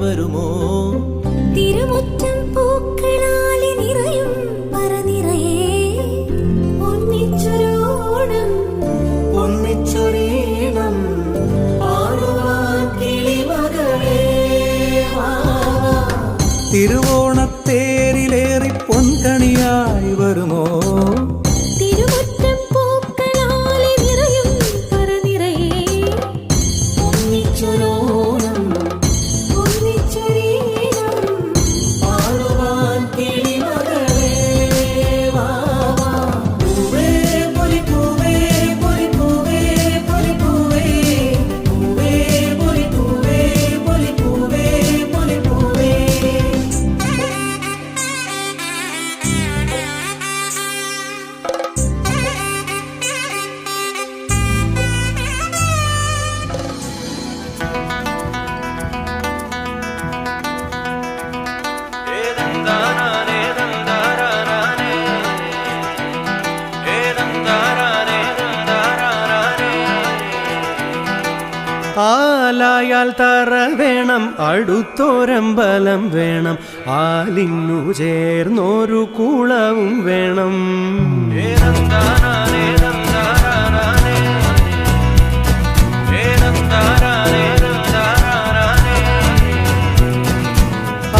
വരുമോ? തിരുമുറ്റം പൂക്കളാലെ നിറയും പറനിറയെ ഒന്നിച്ചൊരോണം ഒന്നിച്ചൊരീണം പാടുവാൻ കിളിമകളേ വാ. തിരുവോണത്തേരിലേറി പൊൻകണിയായി വരുമോ? തിരുമുറ്റം പൂക്കളാലെ നിറയും പറനിറയെ ഒന്നിച്ചൊരോണം ഒന്നിച്ചൊരീണം പാടുവാൻ കിളിമകളേ വാ. പൂവേ പൊലിപ്പൂവേ പൊലിപ്പൂവേ പൊലിപ്പൂവേ പൂവേ പൊലിപ്പൂവേ പൊലിപ്പൂവേ പൊലിപ്പൂവേ. ആലായാൽ തറ വേണം, അടുത്തോരമ്പലം വേണം, ആലിന്നു ചേർന്നൊരു കുളവും വേണം.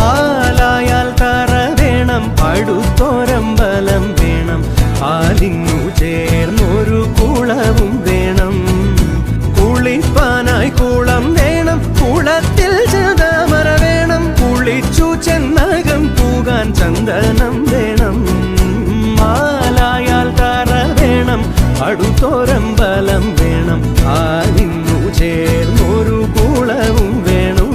ആലായാൽ തറ വേണം, അടുത്തോരമ്പലം വേണം, ആലിന്നു ചേർന്നൊരു കുളവും വേണം. കുളിപ്പാനായി കുളം വേണം, കുളത്തിൽ ചന്ദമര വേണം, കുളിച്ചു ചെന്നകം പൂകാൻ ചന്ദനം വേണം. മാലായാൽ തറ വേണം, അടുത്തോരമ്പലം വേണം, ആലിന്നു ചേർന്നൊരു കുളവും വേണം.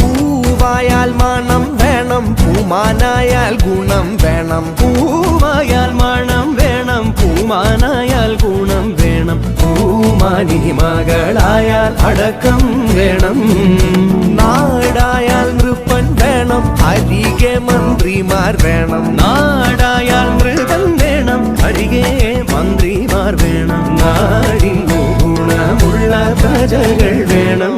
പൂവായാൽ മണം വേണം, പൂമാനായാൽ ഗുണം വേണം, പൂവായാൽ മണം വേണം, പൂമാനായാൽ ഗുണം വേണം, പൂമാനി മകളായാൽ അടക്കം വേണം. നാടായാൽ നൃപ്പൻ വേണം, അരികെ മന്ത്രിമാർ വേണം, നാടായാൽ മൃഗം വേണം, അരികെ മന്ത്രിമാർ വേണം, നാടിനു ഗുണമുള്ള പ്രജകൾ വേണം.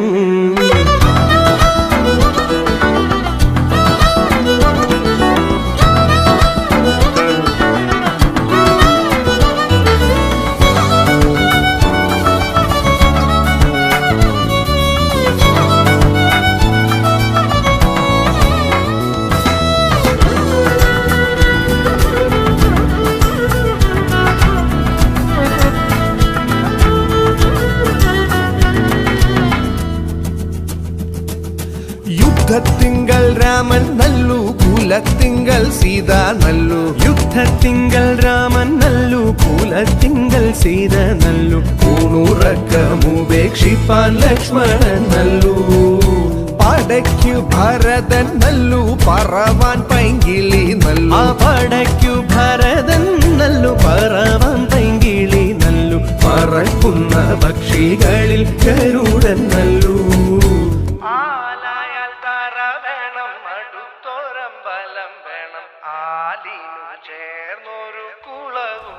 യുദ്ധത്തിങ്കൽ രാമൻ നല്ലു, കുലത്തിങ്കൽ സീത നല്ലു, യുദ്ധത്തിങ്കൽ രാമൻ നല്ലു, കുലത്തിങ്കൽ സീത നല്ലു, ൂണുറക്കമുപേക്ഷിപ്പാൻ ലക്ഷ്മണൻ നല്ലു, പടയ്ക്കു ഭരതൻ നല്ലു, പറവാൻ പൈങ്കിളി നല്ലു, ആ പടയ്ക്കു ഭരതൻ നല്ലു, പറവാൻ പൈങ്കിളി നല്ലു, പറക്കുന്ന പക്ഷികളിൽ ഗരുഡൻ നല്ലു. ആലായാൽ തറ വേണം, അടുത്തോരമ്പലം വേണം, ആലിനു ചേർന്നൊരു കുളവും